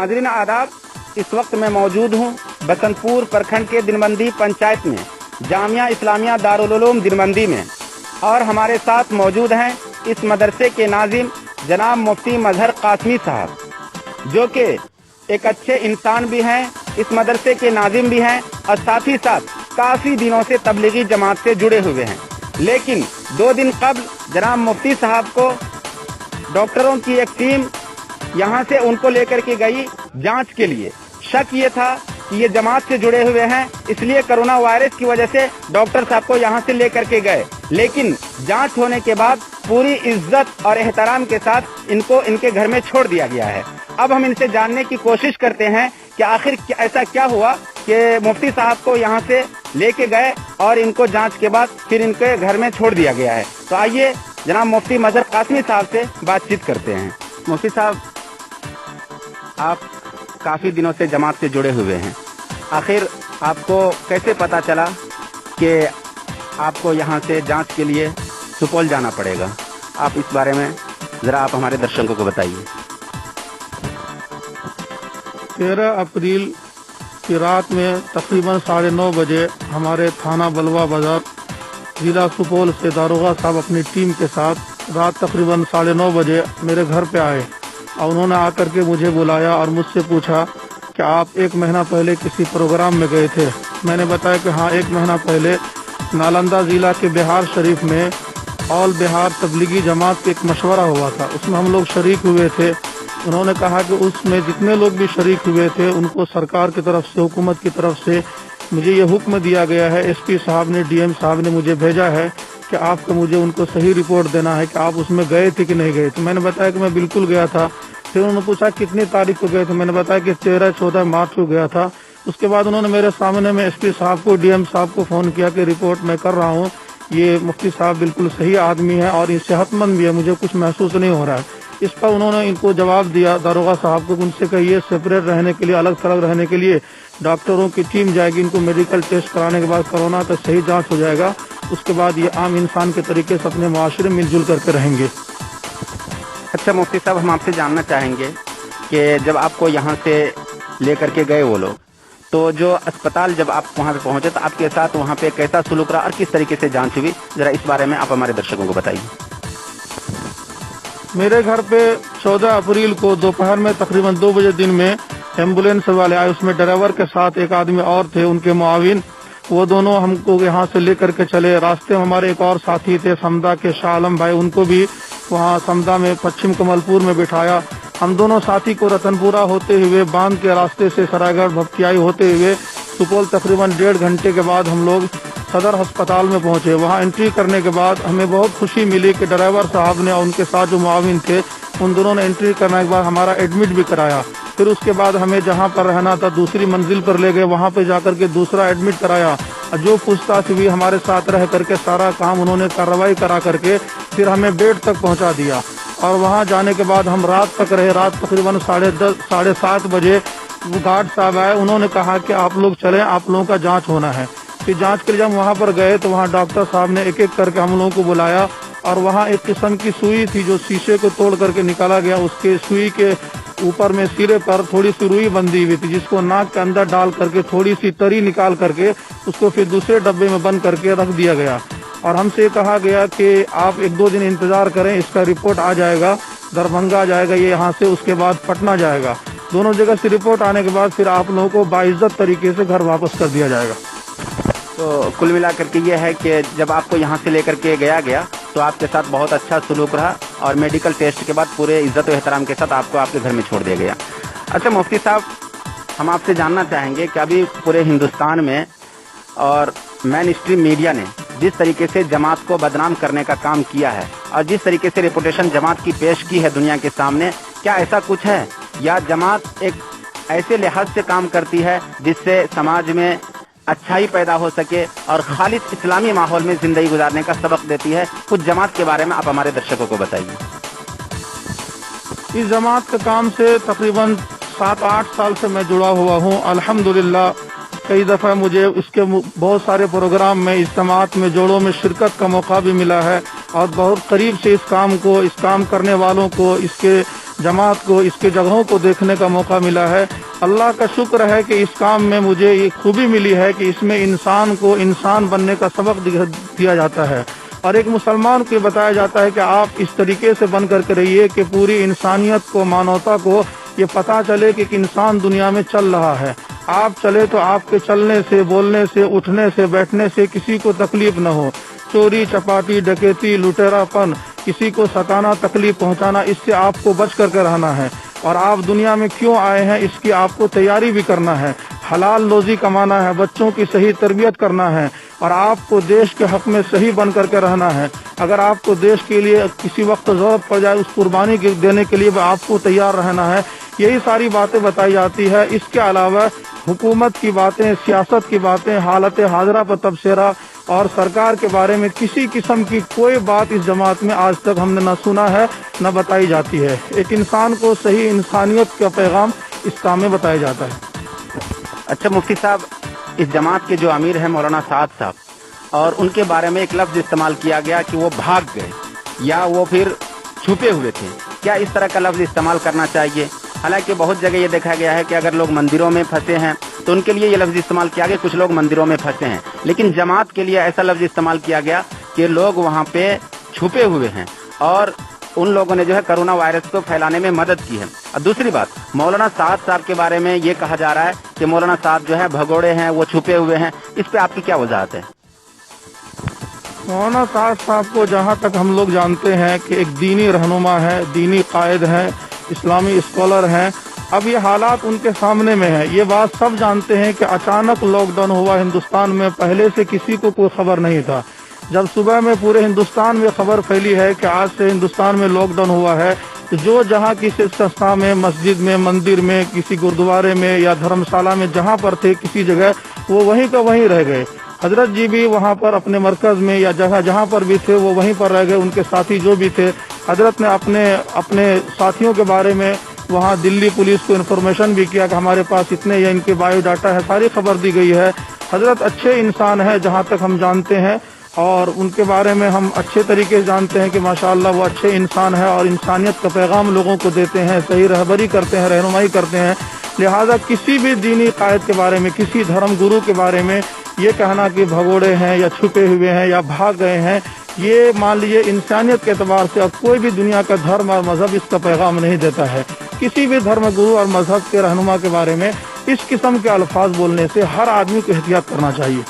नाज़रीन आदाब, इस वक्त मैं मौजूद हूँ बसंतपुर प्रखंड के दिनबंदी पंचायत में, जामिया इस्लामिया दारुल उलूम दिनबंदी में, और हमारे साथ मौजूद हैं इस मदरसे के नाज़िम जनाब मुफ्ती मजहर कासमी साहब, जो कि एक अच्छे इंसान भी हैं, इस मदरसे के नाज़िम भी हैं और साथ ही साथ काफ़ी दिनों से तबलीगी जमात से जुड़े हुए हैं। लेकिन 2 दिन कबल जनाब मुफ्ती साहब को डॉक्टरों की एक टीम यहाँ से उनको लेकर के गई जांच के लिए। शक ये था कि ये जमात से जुड़े हुए हैं, इसलिए कोरोना वायरस की वजह से डॉक्टर साहब को यहाँ से लेकर के गए। लेकिन जांच होने के बाद पूरी इज्जत और एहतराम के साथ इनको इनके घर में छोड़ दिया गया है। अब हम इनसे जानने की कोशिश करते हैं कि आखिर ऐसा क्या हुआ कि मुफ्ती साहब को यहाँ से लेके गए और इनको जांच के बाद फिर इनके घर में छोड़ दिया गया है। तो आइए जनाब मुफ्ती मजहर कासमी साहब से बातचीत करते हैं। मुफ्ती साहब, आप काफ़ी दिनों से जमात से जुड़े हुए हैं, आखिर आपको कैसे पता चला कि आपको यहाँ से जांच के लिए सुपौल जाना पड़ेगा? आप इस बारे में ज़रा आप हमारे दर्शकों को बताइए। 13 अप्रैल की रात में तकरीबन 9:30 बजे हमारे थाना बलवा बाजार ज़िला सुपौल से दारोगा साहब अपनी टीम के साथ रात तकरीबन 9:30 बजे मेरे घर पे आए और उन्होंने आकर के मुझे बुलाया और मुझसे पूछा कि आप 1 महीना पहले किसी प्रोग्राम में गए थे। मैंने बताया कि हाँ, 1 महीना पहले नालंदा ज़िला के बिहार शरीफ में ऑल बिहार तबलीगी जमात का एक मशवरा हुआ था, उसमें हम लोग शरीक हुए थे। उन्होंने कहा कि उसमें जितने लोग भी शरीक हुए थे उनको सरकार की तरफ से, हुकूमत की तरफ से मुझे ये हुक्म दिया गया है, एसपी साहब ने, डीएम साहब ने मुझे भेजा है कि आपको मुझे उनको सही रिपोर्ट देना है कि आप उसमें गए थे कि नहीं गए। तो मैंने बताया कि मैं बिल्कुल गया था। फिर उन्होंने पूछा कितनी तारीख को गए थे, मैंने बताया कि 13-14 मार्च को गया था। उसके बाद उन्होंने मेरे सामने में एसपी साहब को, डीएम साहब को फ़ोन किया कि रिपोर्ट मैं कर रहा हूँ, ये मुफ्ती साहब बिल्कुल सही आदमी है और ये सेहतमंद भी है, मुझे कुछ महसूस नहीं हो रहा है। इस पर उन्होंने इनको जवाब दिया दारोगा साहब को, उनसे कहिए सेपरेट रहने के लिए, अलग थलग रहने के लिए डॉक्टरों की टीम जाएगी, इनको मेडिकल टेस्ट कराने के बाद कोरोना का सही जांच हो जाएगा, उसके बाद ये आम इंसान के तरीके से अपने माशरे में मिलजुल करके रहेंगे। अच्छा मुफ्ती साहब, हम आपसे जानना चाहेंगे कि जब आपको यहाँ से लेकर के गए वो लोग, तो जो अस्पताल जब आप वहाँ पे पहुँचे तो आपके साथ वहाँ पे कैसा सलूक रहा और किस तरीके से जांच हुई, जरा इस बारे में आप हमारे दर्शकों को बताइए। मेरे घर पे 14 अप्रैल को दोपहर में तकरीबन 2 बजे दिन में एम्बुलेंस वाले आए, उसमें ड्राइवर के साथ एक आदमी और थे, उनके मुआविन, वो दोनों हमको यहाँ से लेकर के चले। रास्ते में हमारे एक और साथी थे समदा के शाह आलम भाई, उनको भी वहाँ समदा में पश्चिम कमलपुर में बिठाया। हम दोनों साथी को रतनपुरा होते हुए बांध के रास्ते से सरायगढ़ भपटियाई होते हुए सुपौल तकरीबन 1.5 घंटे के बाद हम लोग सदर अस्पताल में पहुंचे। वहां एंट्री करने के बाद हमें बहुत खुशी मिली कि ड्राइवर साहब ने और उनके साथ जो मुआविन थे उन दोनों ने एंट्री करने के बाद हमारा एडमिट भी कराया। फिर उसके बाद हमें जहां पर रहना था दूसरी मंजिल पर ले गए, वहां पर जाकर के दूसरा एडमिट कराया और जो पूछताछ हुई हमारे साथ रह करके सारा काम उन्होंने कार्रवाई करा करके फिर हमें बेड तक पहुंचा दिया। और वहां जाने के बाद हम रात तक रहे। रात तकरीबन 10:30 7:30 बजे गार्ड साहब आए, उन्होंने कहा कि आप लोग चलें, आप लोगों का जांच होना है। फिर जांच के लिए जब वहां पर गए तो वहां डॉक्टर साहब ने एक एक करके हम लोगों को बुलाया और वहां एक किस्म की सुई थी जो शीशे को तोड़ करके निकाला गया, उसके सुई के ऊपर में सिरे पर थोड़ी सी रुई बंधी हुई थी, जिसको नाक के अंदर डाल करके थोड़ी सी तरी निकाल करके उसको फिर दूसरे डब्बे में बंद करके रख दिया गया। और हमसे कहा गया कि आप 1-2 दिन इंतजार करें, इसका रिपोर्ट आ जाएगा, दरभंगा जाएगा ये यहाँ से, उसके बाद पटना जाएगा। दोनों जगह से रिपोर्ट आने के बाद फिर आप लोगों को बाइज्जत तरीके से घर वापस कर दिया जाएगा। तो कुल मिलाकर के ये है कि जब आपको यहाँ से लेकर के गया तो आपके साथ बहुत अच्छा सलूक रहा और मेडिकल टेस्ट के बाद पूरे इज्जत और एहतराम के साथ आपको आपके घर में छोड़ दिया गया। अच्छा मुफ्ती साहब, हम आपसे जानना चाहेंगे कि अभी पूरे हिंदुस्तान में और मेन स्ट्रीम मीडिया ने जिस तरीके से जमात को बदनाम करने का काम किया है और जिस तरीके से रेपुटेशन जमात की पेश की है दुनिया के सामने, क्या ऐसा कुछ है या जमात एक ऐसे लिहाज से काम करती है जिससे समाज में अच्छाई पैदा हो सके और खालिद इस्लामी माहौल में जिंदगी गुजारने का सबक देती है? कुछ जमात के बारे में आप हमारे दर्शकों को बताइए। इस जमात के काम से तकरीबन 7-8 साल से मैं जुड़ा हुआ हूँ। अल्हम्दुलिल्लाह कई दफ़ा मुझे इसके बहुत सारे प्रोग्राम में, इज्तिमात में, जोड़ों में शिरकत का मौका भी मिला है और बहुत करीब से इस काम करने वालों को, इसके जमात को, इसके जगहों को देखने का मौका मिला है। अल्लाह का शुक्र है कि इस काम में मुझे ये खूबी मिली है कि इसमें इंसान को इंसान बनने का सबक दिया जाता है और एक मुसलमान को बताया जाता है कि आप इस तरीके से बन करके रहिए कि पूरी इंसानियत को, मानवता को ये पता चले कि इंसान दुनिया में चल रहा है। आप चले तो आपके चलने से, बोलने से, उठने से, बैठने से किसी को तकलीफ न हो। चोरी चपाटी, डकैती, लुटेरापन, किसी को सताना, तकलीफ पहुंचाना, इससे आपको बच करके रहना है। और आप दुनिया में क्यों आए हैं इसकी आपको तैयारी भी करना है। हलाल रोजी कमाना है, बच्चों की सही तरबियत करना है और आपको देश के हक में सही बन करके रहना है। अगर आपको देश के लिए किसी वक्त जरूरत पड़ जाए, उस कुर्बानी देने के लिए आपको तैयार रहना है। यही सारी बातें बताई जाती है। इसके अलावा हुकूमत की बातें, सियासत की बातें, हालत हाजरा पर तबसरा और सरकार के बारे में किसी किस्म की कोई बात इस जमात में आज तक हमने न सुना है, न बताई जाती है। एक इंसान को सही इंसानियत का पैगाम इस काम में बताया जाता है। अच्छा मुफ्ती साहब, इस जमात के जो अमीर हैं मौलाना साद साहब, और उनके बारे में एक लफ्ज इस्तेमाल किया गया कि वो भाग गए या वो फिर छुपे हुए थे। क्या इस तरह का लफ्ज इस्तेमाल करना चाहिए? हालांकि बहुत जगह ये देखा गया है कि अगर लोग मंदिरों में फंसे हैं तो उनके लिए ये लफ्ज इस्तेमाल किया गया, कुछ लोग मंदिरों में फंसे हैं, लेकिन जमात के लिए ऐसा लफ्ज इस्तेमाल किया गया कि लोग वहाँ पे छुपे हुए हैं और उन लोगों ने जो है कोरोना वायरस को फैलाने में मदद की है। और दूसरी बात, मौलाना साद साहब के बारे में ये कहा जा रहा है कि मौलाना साद जो है भगोड़े हैं, वो छुपे हुए हैं। इस पे आपकी क्या वजाहत है? मौलाना साद साहब को जहाँ तक हम लोग जानते हैं कि एक दीनी रहनुमा है, दीनी कायद है, इस्लामी स्कॉलर हैं। अब ये हालात उनके सामने में है। ये बात सब जानते हैं कि अचानक लॉकडाउन हुआ हिंदुस्तान में, पहले से किसी को कोई खबर नहीं था। जब सुबह में पूरे हिंदुस्तान में खबर फैली है कि आज से हिंदुस्तान में लॉकडाउन हुआ है, तो जो जहाँ किसी संस्था में, मस्जिद में, मंदिर में, किसी गुरुद्वारे में या धर्मशाला में जहाँ पर थे किसी जगह, वो वहीं का वहीं रह गए। हजरत जी भी वहाँ पर अपने मरकज में या जगह जहाँ पर भी थे वो वहीं पर रह गए। उनके साथी जो भी थे, हजरत ने अपने साथियों के बारे में वहाँ दिल्ली पुलिस को इन्फॉर्मेशन भी किया कि हमारे पास इतने या इनके बायोडाटा है, सारी खबर दी गई है। हजरत अच्छे इंसान है जहाँ तक हम जानते हैं और उनके बारे में हम अच्छे तरीके से जानते हैं कि माशाअल्लाह वो अच्छे इंसान है और इंसानियत का पैगाम लोगों को देते हैं, सही रहबरी करते हैं, रहनुमाई करते हैं। लिहाजा किसी भी दीनी कायद के बारे में, किसी धर्म गुरु के बारे में ये कहना कि भगोड़े हैं या छुपे हुए हैं या भाग गए हैं, ये मान लीजिए इंसानियत के एतबार से अब कोई भी दुनिया का धर्म और मजहब इसका पैगाम नहीं देता है। किसी भी धर्म गुरु और मजहब के रहनुमा के बारे में इस किस्म के अल्फाज बोलने से हर आदमी को एहतियात करना चाहिए।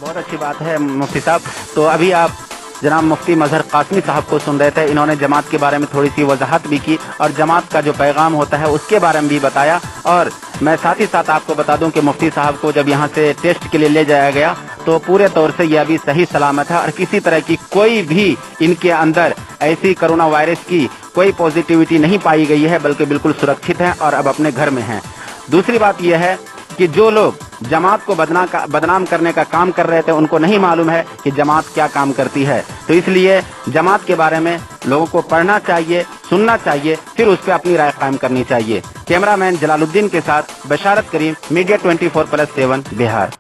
बहुत अच्छी बात है मुफ्ती साहब। तो अभी आप जनाब मुफ्ती मजहर कासमी साहब को सुन रहे थे। इन्होंने जमात के बारे में थोड़ी सी वजाहत भी की और जमात का जो पैगाम होता है उसके बारे में भी बताया। और मैं साथ ही साथ आपको बता दूं कि मुफ्ती साहब को जब यहाँ से टेस्ट के लिए ले जाया गया तो पूरे तौर से यह अभी सही सलामत है और किसी तरह की कोई भी इनके अंदर ऐसी कोरोना वायरस की कोई पॉजिटिविटी नहीं पाई गई है, बल्कि बिल्कुल सुरक्षित हैं और अब अपने घर में हैं। दूसरी बात यह है कि जो लोग जमात को बदनाम करने का काम कर रहे थे उनको नहीं मालूम है कि जमात क्या काम करती है। तो इसलिए जमात के बारे में लोगों को पढ़ना चाहिए, सुनना चाहिए, फिर उस पर अपनी राय कायम करनी चाहिए। कैमरामैन जलालुद्दीन के साथ बशारत करीम, मीडिया 24/7 बिहार।